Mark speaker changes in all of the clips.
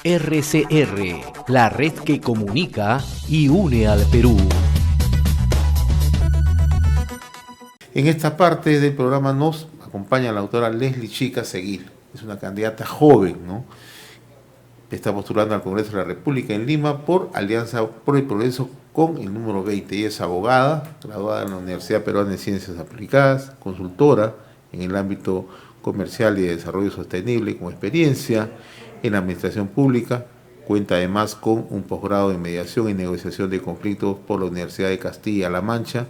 Speaker 1: RCR, la red que comunica y une al Perú.
Speaker 2: En esta parte del programa nos acompaña la autora Leslie Chica Seguil. Es una candidata joven, ¿no? Está postulando al Congreso de la República en Lima por Alianza por el Progreso con el número 20. Ella es abogada, graduada en la Universidad Peruana de Ciencias Aplicadas, consultora en el ámbito comercial y de desarrollo sostenible, con experiencia en la administración pública. Cuenta además con un posgrado en mediación y negociación de conflictos por la Universidad de Castilla-La Mancha.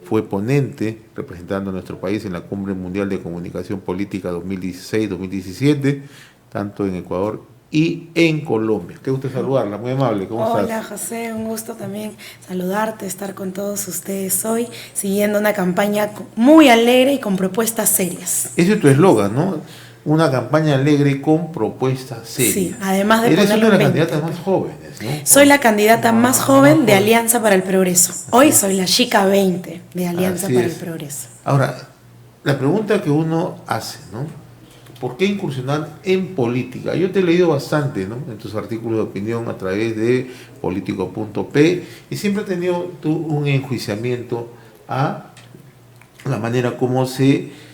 Speaker 2: Fue ponente representando a nuestro país en la Cumbre Mundial de Comunicación Política 2016-2017, tanto en Ecuador y en Colombia. Qué gusto saludarla, muy amable. ¿Cómo estás?
Speaker 3: Hola José, un gusto también saludarte, estar con todos ustedes hoy, siguiendo una campaña muy alegre y con propuestas serias.
Speaker 2: Ese es tu eslogan, ¿no? Una campaña alegre con propuestas serias.
Speaker 3: Sí, además de
Speaker 2: Eres
Speaker 3: ponerlo
Speaker 2: una de las
Speaker 3: en 20.
Speaker 2: candidatas más jóvenes, ¿no?
Speaker 3: Soy la candidata más joven de Alianza para el Progreso. Hoy soy la chica 20 de Alianza para el Progreso.
Speaker 2: Ahora, la pregunta que uno hace, ¿no? ¿Por qué incursionar en política? Yo te he leído bastante, ¿no?, en tus artículos de opinión a través de Politico.p, y siempre he tenido tú un enjuiciamiento a la manera como se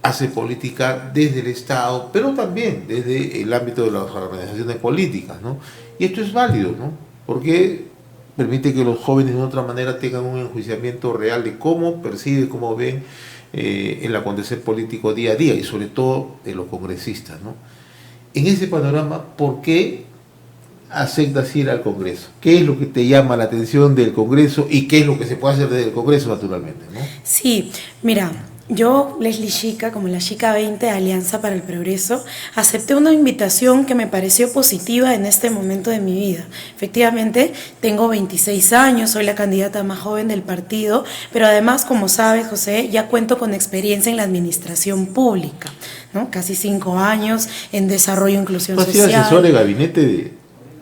Speaker 2: hace política desde el Estado, pero también desde el ámbito de las organizaciones políticas, ¿no? Y esto es válido, ¿no? Porque permite que los jóvenes de otra manera tengan un enjuiciamiento real de cómo perciben, cómo ven el acontecer político día a día, y sobre todo de los congresistas, ¿no? En ese panorama, ¿por qué aceptas ir al Congreso? ¿Qué es lo que te llama la atención del Congreso y qué es lo que se puede hacer desde el Congreso, naturalmente, ¿no?
Speaker 3: Sí, mira, yo, Leslie Chica, como la chica 20 de Alianza para el Progreso, acepté una invitación que me pareció positiva en este momento de mi vida. Efectivamente, tengo 26 años, soy la candidata más joven del partido, pero además, como sabes, José, ya cuento con experiencia en la administración pública, ¿no? Casi 5 años en desarrollo e inclusión social.
Speaker 2: Has sido asesor de gabinete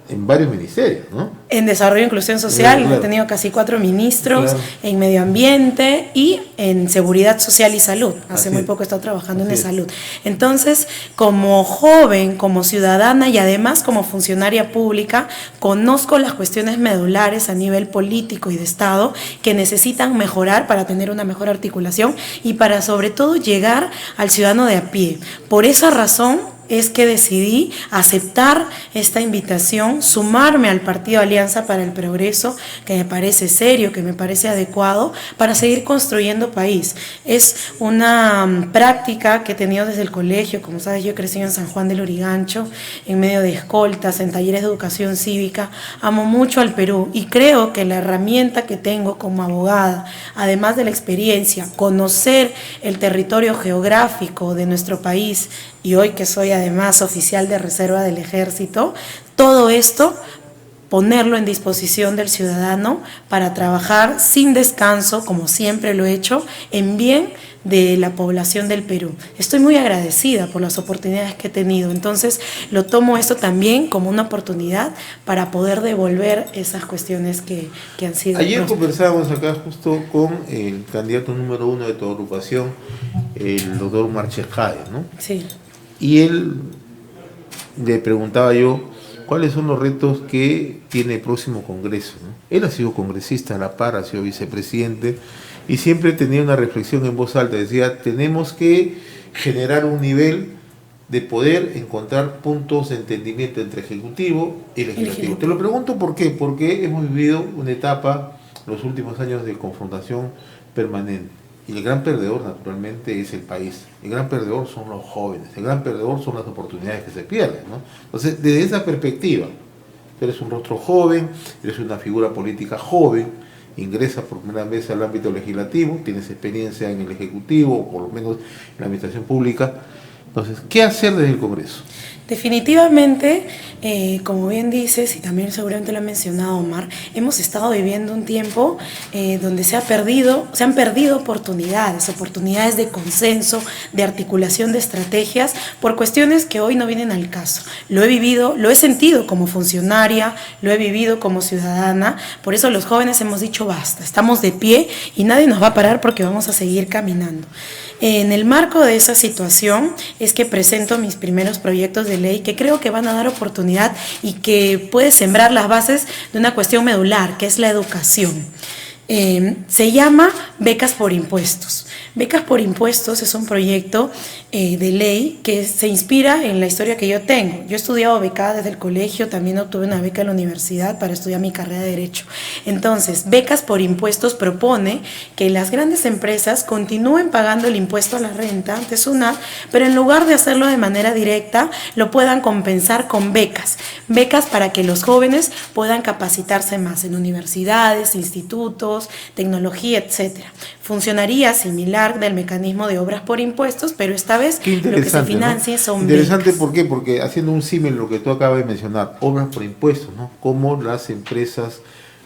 Speaker 2: en varios ministerios, ¿no?
Speaker 3: En desarrollo e inclusión social,
Speaker 2: claro.
Speaker 3: He tenido casi 4 ministros,
Speaker 2: claro.
Speaker 3: En medio ambiente y en seguridad social y salud. Hace muy poco he estado trabajando en salud. Entonces, como joven, como ciudadana y además como funcionaria pública, conozco las cuestiones medulares a nivel político y de Estado que necesitan mejorar para tener una mejor articulación y para sobre todo llegar al ciudadano de a pie. Por esa razón es que decidí aceptar esta invitación, sumarme al partido Alianza para el Progreso, que me parece serio, que me parece adecuado, para seguir construyendo país. Es una práctica que he tenido desde el colegio. Como sabes, yo he crecido en San Juan del Lurigancho, en medio de escoltas, en talleres de educación cívica. Amo mucho al Perú y creo que la herramienta que tengo como abogada, además de la experiencia, conocer el territorio geográfico de nuestro país, y hoy que soy además oficial de reserva del Ejército, todo esto ponerlo en disposición del ciudadano para trabajar sin descanso, como siempre lo he hecho, en bien de la población del Perú. Estoy muy agradecida por las oportunidades que he tenido, entonces lo tomo esto también como una oportunidad para poder devolver esas cuestiones que han sido.
Speaker 2: Ayer conversábamos acá justo con el candidato número 1 de tu agrupación, el doctor Marchescade, ¿no?
Speaker 3: Sí.
Speaker 2: Y él, le preguntaba yo, ¿cuáles son los retos que tiene el próximo Congreso, ¿no? Él ha sido congresista a la par, ha sido vicepresidente, y siempre tenía una reflexión en voz alta. Decía, tenemos que generar un nivel de poder encontrar puntos de entendimiento entre Ejecutivo y Legislativo. Te lo pregunto ¿por qué? Porque hemos vivido una etapa, los últimos años, de confrontación permanente. Y el gran perdedor, naturalmente, es el país. El gran perdedor son los jóvenes. El gran perdedor son las oportunidades que se pierden, ¿no? Entonces, desde esa perspectiva, eres un rostro joven, eres una figura política joven, ingresas por primera vez al ámbito legislativo, tienes experiencia en el Ejecutivo, o por lo menos en la administración pública. Entonces, ¿qué hacer desde el Congreso?
Speaker 3: Definitivamente, Como bien dices, y también seguramente lo ha mencionado Omar, hemos estado viviendo un tiempo donde se han perdido oportunidades de consenso, de articulación de estrategias, por cuestiones que hoy no vienen al caso. Lo he vivido, lo he sentido como funcionaria, lo he vivido como ciudadana, por eso los jóvenes hemos dicho basta, estamos de pie y nadie nos va a parar porque vamos a seguir caminando. En el marco de esa situación es que presento mis primeros proyectos de ley que creo que van a dar oportunidad y que puede sembrar las bases de una cuestión medular, que es la educación. Se llama Becas por Impuestos. Becas por Impuestos es un proyecto de ley que se inspira en la historia que yo tengo. Yo he estudiado becada desde el colegio, también obtuve una beca en la universidad para estudiar mi carrera de Derecho. Entonces, Becas por Impuestos propone que las grandes empresas continúen pagando el impuesto a la renta ante SUNAT, pero en lugar de hacerlo de manera directa, lo puedan compensar con becas. Becas para que los jóvenes puedan capacitarse más en universidades, institutos, tecnología, etcétera. Funcionaría similar del mecanismo de obras por impuestos, pero esta vez lo que se financie, ¿no? Son
Speaker 2: interesante,
Speaker 3: becas.
Speaker 2: ¿por qué? Porque haciendo un símil lo que tú acabas de mencionar, obras por impuestos, ¿no? Cómo las empresas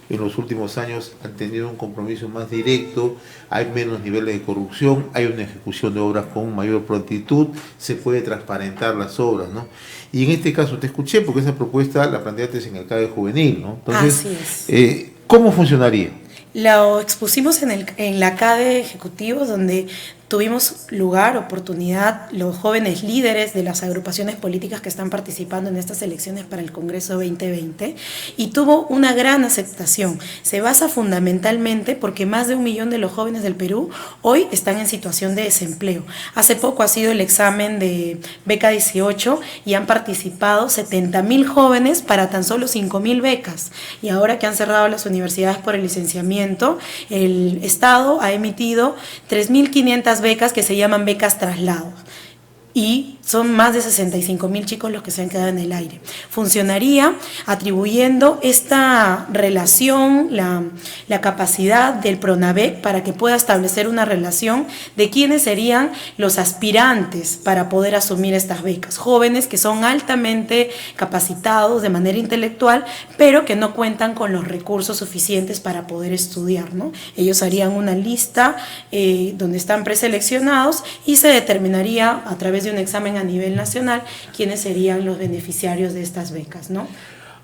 Speaker 2: en los últimos años han tenido un compromiso más directo, hay menos niveles de corrupción, hay una ejecución de obras con mayor prontitud, se puede transparentar las obras, ¿no? Y en este caso te escuché porque esa propuesta la planteaste en el CADE juvenil, ¿no? Entonces,
Speaker 3: así es.
Speaker 2: ¿Cómo funcionaría?
Speaker 3: Lo expusimos en la CADE ejecutivo, donde tuvimos lugar, oportunidad, los jóvenes líderes de las agrupaciones políticas que están participando en estas elecciones para el Congreso 2020, y tuvo una gran aceptación. Se basa fundamentalmente porque más de 1 millón de los jóvenes del Perú hoy están en situación de desempleo. Hace poco ha sido el examen de Beca 18 y han participado 70.000 jóvenes para tan solo 5.000 becas. Y ahora que han cerrado las universidades por el licenciamiento, el Estado ha emitido 3.500 becas que se llaman becas traslados. Y son más de 65.000 chicos los que se han quedado en el aire. Funcionaría atribuyendo esta relación, la capacidad del PRONAVEC para que pueda establecer una relación de quiénes serían los aspirantes para poder asumir estas becas. Jóvenes que son altamente capacitados de manera intelectual, pero que no cuentan con los recursos suficientes para poder estudiar, ¿no? Ellos harían una lista donde están preseleccionados y se determinaría a través de un examen a nivel nacional quiénes serían los beneficiarios de estas becas, ¿no?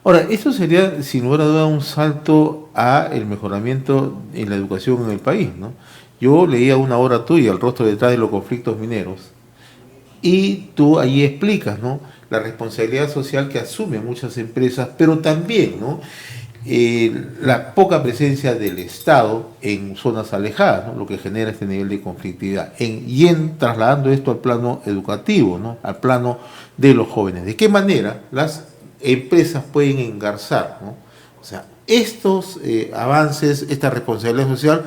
Speaker 2: Ahora, esto sería sin lugar a duda un salto a el mejoramiento en la educación en el país, ¿no? Yo leía una obra tuya, El rostro detrás de los conflictos mineros, y tú ahí explicas, ¿no?, la responsabilidad social que asumen muchas empresas, pero también, ¿no?, la poca presencia del Estado en zonas alejadas, ¿no?, lo que genera este nivel de conflictividad, trasladando esto al plano educativo, ¿no?, al plano de los jóvenes. ¿De qué manera las empresas pueden engarzar, ¿no?, o sea, estos avances, esta responsabilidad social,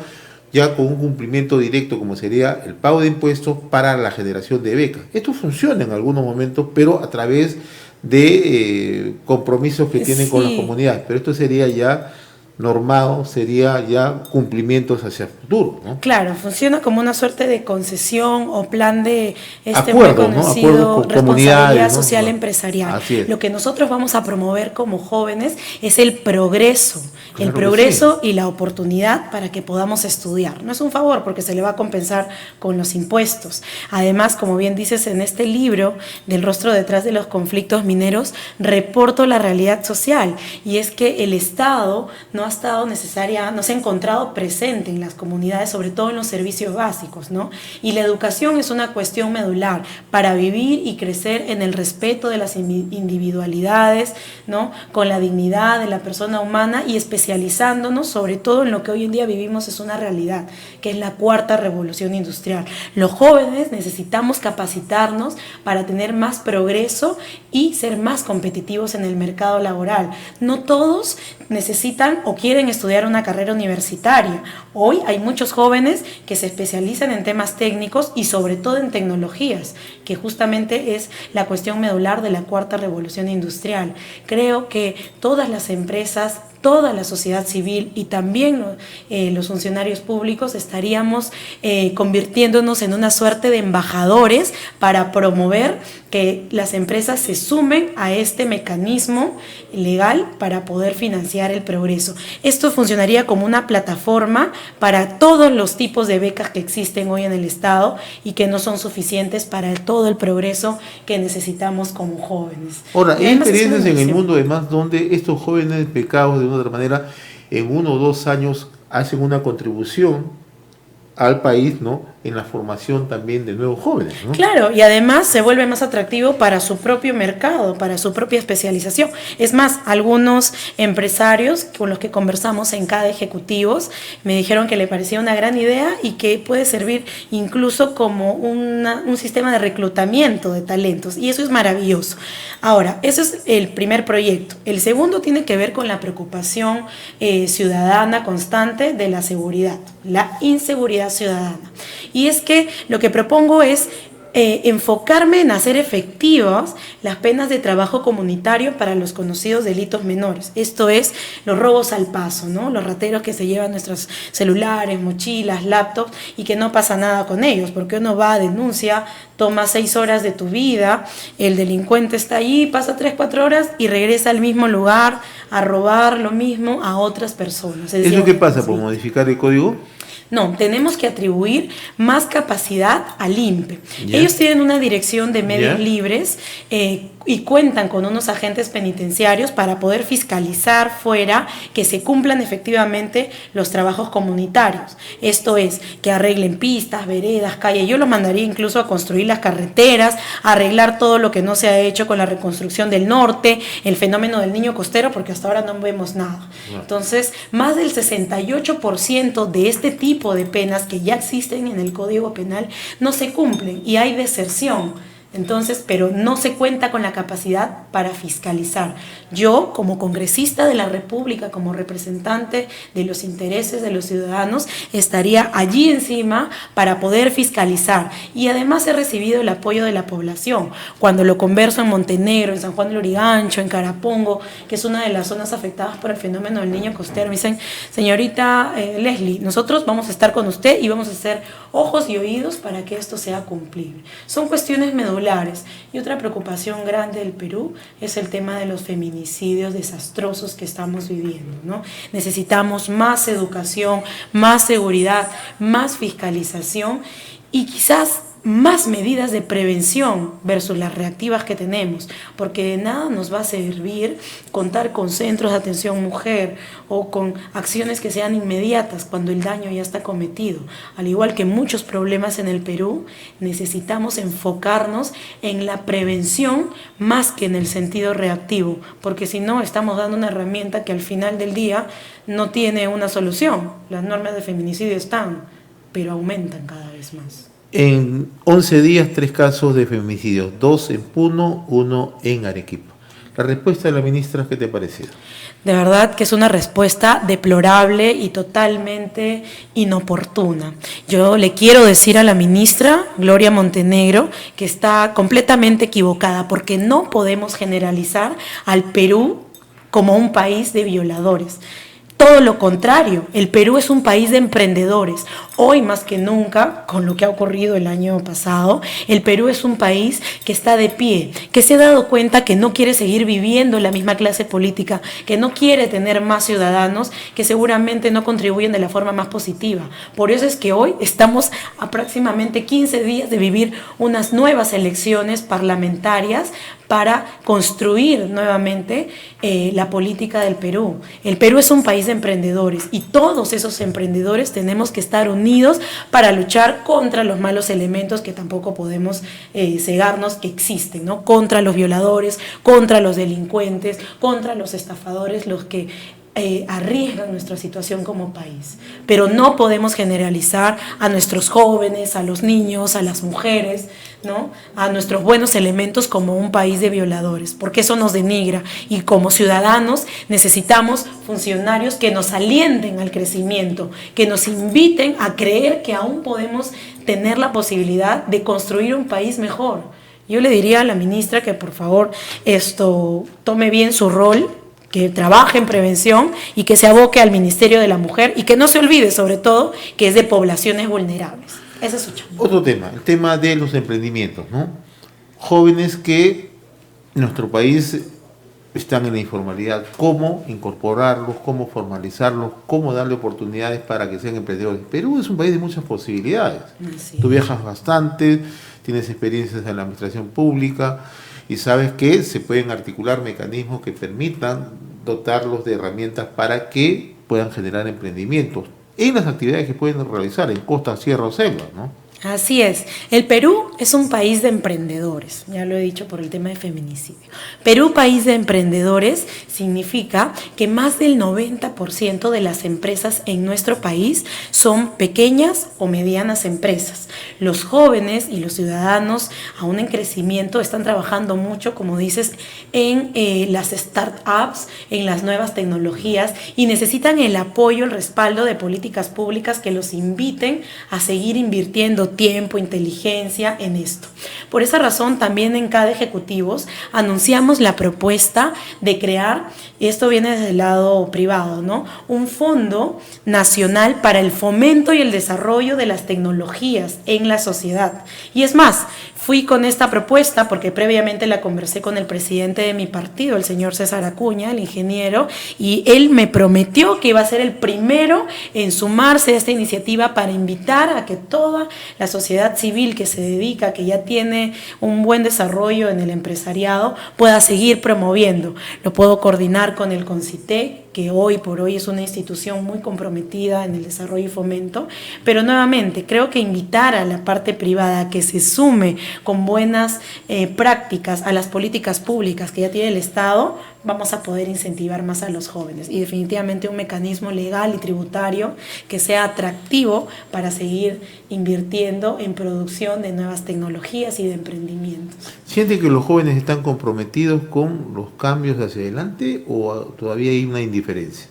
Speaker 2: ya con un cumplimiento directo como sería el pago de impuestos para la generación de becas? Esto funciona en algunos momentos, pero a través de compromisos que tienen con las comunidades, pero esto sería ya normado, sería ya cumplimientos hacia el futuro, ¿no?
Speaker 3: Claro, funciona como una suerte de concesión o plan de
Speaker 2: acuerdo,
Speaker 3: muy conocido,
Speaker 2: ¿no?, con
Speaker 3: responsabilidad
Speaker 2: ¿no?,
Speaker 3: social empresarial.
Speaker 2: Así es.
Speaker 3: Lo que nosotros vamos a promover como jóvenes es el progreso,
Speaker 2: claro,
Speaker 3: el progreso y la oportunidad para que podamos estudiar. No es un favor porque se le va a compensar con los impuestos. Además, como bien dices en este libro, Del rostro detrás de los conflictos mineros, reporto la realidad social, y es que el Estado no se ha encontrado presente en las comunidades, sobre todo en los servicios básicos, ¿no? Y la educación es una cuestión medular para vivir y crecer en el respeto de las individualidades, ¿no?, con la dignidad de la persona humana, y especializándonos sobre todo en lo que hoy en día vivimos es una realidad, que es la 4ª revolución industrial. Los jóvenes necesitamos capacitarnos para tener más progreso y ser más competitivos en el mercado laboral. No todos necesitan o quieren estudiar una carrera universitaria. Hoy hay muchos jóvenes que se especializan en temas técnicos y sobre todo en tecnologías, que justamente es la cuestión medular de la 4ª revolución industrial. Creo que todas las empresas toda la sociedad civil y también los funcionarios públicos estaríamos convirtiéndonos en una suerte de embajadores para promover que las empresas se sumen a este mecanismo legal para poder financiar el progreso. Esto funcionaría como una plataforma para todos los tipos de becas que existen hoy en el Estado y que no son suficientes para todo el progreso que necesitamos como jóvenes.
Speaker 2: Ahora, hay experiencias en el mundo además donde estos jóvenes becados de una u otra manera en 1 o 2 años hacen una contribución al país, ¿no?, en la formación también de nuevos jóvenes, ¿no?
Speaker 3: Claro, y además se vuelve más atractivo para su propio mercado, para su propia especialización. Es más, algunos empresarios con los que conversamos en CADE Ejecutivos me dijeron que le parecía una gran idea y que puede servir incluso como un sistema de reclutamiento de talentos, y eso es maravilloso. Ahora, eso es el primer proyecto. El segundo tiene que ver con la preocupación ciudadana constante de la seguridad, la inseguridad ciudadana. Y es que lo que propongo es enfocarme en hacer efectivas las penas de trabajo comunitario para los conocidos delitos menores. Esto es los robos al paso, ¿no? Los rateros que se llevan nuestros celulares, mochilas, laptops y que no pasa nada con ellos, porque uno va a denuncia, toma 6 horas de tu vida, el delincuente está allí, pasa 3, 4 horas y regresa al mismo lugar a robar lo mismo a otras personas. Es decir,
Speaker 2: ¿eso qué pasa? ¿Por modificar el código?
Speaker 3: No, tenemos que atribuir más capacidad al INPE.
Speaker 2: Yeah.
Speaker 3: Ellos tienen una dirección de medios
Speaker 2: Yeah.
Speaker 3: libres y cuentan con unos agentes penitenciarios para poder fiscalizar fuera que se cumplan efectivamente los trabajos comunitarios. Esto es, que arreglen pistas, veredas, calles. Yo los mandaría incluso a construir las carreteras, a arreglar todo lo que no se ha hecho con la reconstrucción del norte, el fenómeno del niño costero, porque hasta ahora no vemos nada.
Speaker 2: Yeah.
Speaker 3: Entonces, más del 68% de este tipo de penas que ya existen en el Código Penal no se cumplen y hay deserción. Entonces, pero no se cuenta con la capacidad para fiscalizar. Yo, como congresista de la República, como representante de los intereses de los ciudadanos, estaría allí encima para poder fiscalizar. Y además he recibido el apoyo de la población. Cuando lo converso en Montenegro, en San Juan del Lurigancho, en Carapongo, que es una de las zonas afectadas por el fenómeno del niño costero, me dicen, señorita Leslie, nosotros vamos a estar con usted y vamos a hacer ojos y oídos para que esto sea cumplible. Son cuestiones medulares. Y otra preocupación grande del Perú es el tema de los feminicidios desastrosos que estamos viviendo, ¿no? Necesitamos más educación, más seguridad, más fiscalización y quizás más medidas de prevención versus las reactivas que tenemos, porque de nada nos va a servir contar con centros de atención mujer o con acciones que sean inmediatas cuando el daño ya está cometido. Al igual que muchos problemas en el Perú, necesitamos enfocarnos en la prevención más que en el sentido reactivo, porque si no estamos dando una herramienta que al final del día no tiene una solución. Las normas de feminicidio están, pero aumentan cada vez más.
Speaker 2: En 11 días, 3 casos de feminicidio, 2 en Puno, 1 en Arequipa. La respuesta de la ministra, ¿qué te ha parecido?
Speaker 3: De verdad que es una respuesta deplorable y totalmente inoportuna. Yo le quiero decir a la ministra, Gloria Montenegro, que está completamente equivocada, porque no podemos generalizar al Perú como un país de violadores. Todo lo contrario, el Perú es un país de emprendedores. Hoy más que nunca, con lo que ha ocurrido el año pasado, el Perú es un país que está de pie, que se ha dado cuenta que no quiere seguir viviendo la misma clase política, que no quiere tener más ciudadanos que seguramente no contribuyen de la forma más positiva. Por eso es que hoy estamos a próximamente 15 días de vivir unas nuevas elecciones parlamentarias para construir nuevamente la política del Perú. El Perú es un país de emprendedores y todos esos emprendedores tenemos que estar unidos para luchar contra los malos elementos que tampoco podemos cegarnos que existen, ¿no? Contra los violadores, contra los delincuentes, contra los estafadores, los que arriesgan nuestra situación como país. Pero no podemos generalizar a nuestros jóvenes, a los niños, a las mujeres, ¿no? A nuestros buenos elementos como un país de violadores, porque eso nos denigra y como ciudadanos necesitamos funcionarios que nos alienten al crecimiento, que nos inviten a creer que aún podemos tener la posibilidad de construir un país mejor. Yo le diría a la ministra que por favor tome bien su rol, que trabaje en prevención y que se aboque al Ministerio de la Mujer y que no se olvide, sobre todo, que es de poblaciones vulnerables. Ese es su chamba.
Speaker 2: Otro tema, el tema de los emprendimientos, ¿no? Jóvenes que en nuestro país están en la informalidad, cómo incorporarlos, cómo formalizarlos, cómo darle oportunidades para que sean emprendedores. Perú es un país de muchas posibilidades.
Speaker 3: Sí.
Speaker 2: Tú viajas bastante, tienes experiencias en la administración pública y sabes que se pueden articular mecanismos que permitan dotarlos de herramientas para que puedan generar emprendimientos en las actividades que pueden realizar en costa, sierra o selva, ¿no?
Speaker 3: Así es. El Perú es un país de emprendedores, ya lo he dicho por el tema de feminicidio. Perú, país de emprendedores, significa que más del 90% de las empresas en nuestro país son pequeñas o medianas empresas. Los jóvenes y los ciudadanos, aún en crecimiento, están trabajando mucho, como dices, en las startups, en las nuevas tecnologías y necesitan el apoyo, el respaldo de políticas públicas que los inviten a seguir invirtiendo tiempo, inteligencia en esto. Por esa razón, también en CADE Ejecutivos anunciamos la propuesta de crear, y esto viene desde el lado privado, ¿no?, un fondo nacional para el fomento y el desarrollo de las tecnologías en la sociedad. Y es más, fui con esta propuesta porque previamente la conversé con el presidente de mi partido, el señor César Acuña, el ingeniero, y él me prometió que iba a ser el primero en sumarse a esta iniciativa para invitar a que toda la sociedad civil que se dedica, que ya tiene un buen desarrollo en el empresariado, pueda seguir promoviendo. Lo puedo coordinar con el CONCITEC, que hoy por hoy es una institución muy comprometida en el desarrollo y fomento, pero nuevamente creo que invitar a la parte privada a que se sume con buenas prácticas a las políticas públicas que ya tiene el Estado, vamos a poder incentivar más a los jóvenes y definitivamente un mecanismo legal y tributario que sea atractivo para seguir invirtiendo en producción de nuevas tecnologías y de emprendimientos.
Speaker 2: ¿Siente que los jóvenes están comprometidos con los cambios hacia adelante o todavía hay una indiferencia?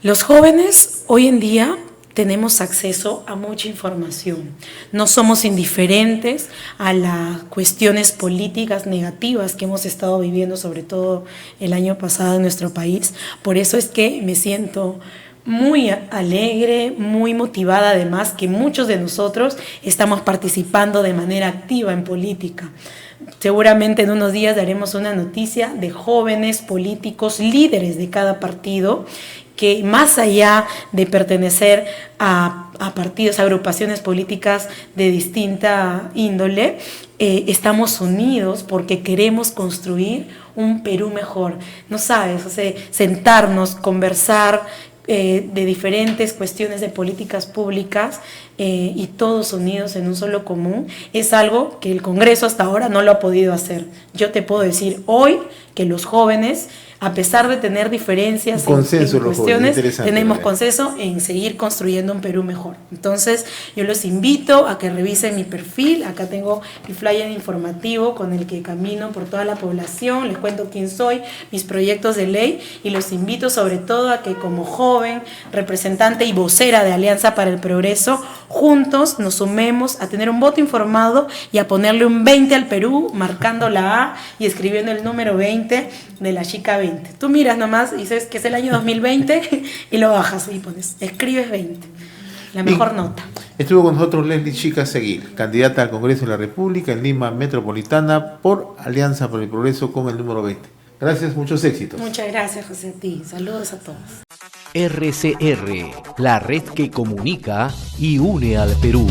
Speaker 3: Los jóvenes hoy en día tenemos acceso a mucha información. No somos indiferentes a las cuestiones políticas negativas que hemos estado viviendo, sobre todo el año pasado en nuestro país. Por eso es que me siento muy alegre, muy motivada, además que muchos de nosotros estamos participando de manera activa en política. Seguramente en unos días daremos una noticia de jóvenes políticos líderes de cada partido que, más allá de pertenecer a partidos, a agrupaciones políticas de distinta índole, estamos unidos porque queremos construir un Perú mejor. No sabes, o sea, sentarnos, conversar de diferentes cuestiones de políticas públicas y todos unidos en un solo común, es algo que el Congreso hasta ahora no lo ha podido hacer. Yo te puedo decir hoy que los jóvenes, a pesar de tener diferencias en cuestiones, tenemos consenso en seguir construyendo un Perú mejor. Entonces, yo los invito a que revisen mi perfil. Acá tengo el flyer informativo con el que camino por toda la población, les cuento quién soy, mis proyectos de ley, y los invito sobre todo a que, como joven, representante y vocera de Alianza para el Progreso, juntos nos sumemos a tener un voto informado y a ponerle un 20 al Perú, marcando la A y escribiendo el número 20 de la chica 20. Tú miras nomás y dices que es el año 2020 y lo bajas y pones, escribes 20, la mejor nota.
Speaker 2: Estuvo con nosotros Leslie Chica Seguir, candidata al Congreso de la República en Lima Metropolitana por Alianza por el Progreso con el número 20. Gracias, muchos éxitos.
Speaker 3: Muchas gracias, José, a ti. Saludos a todos.
Speaker 1: RCR, la red que comunica y une al Perú.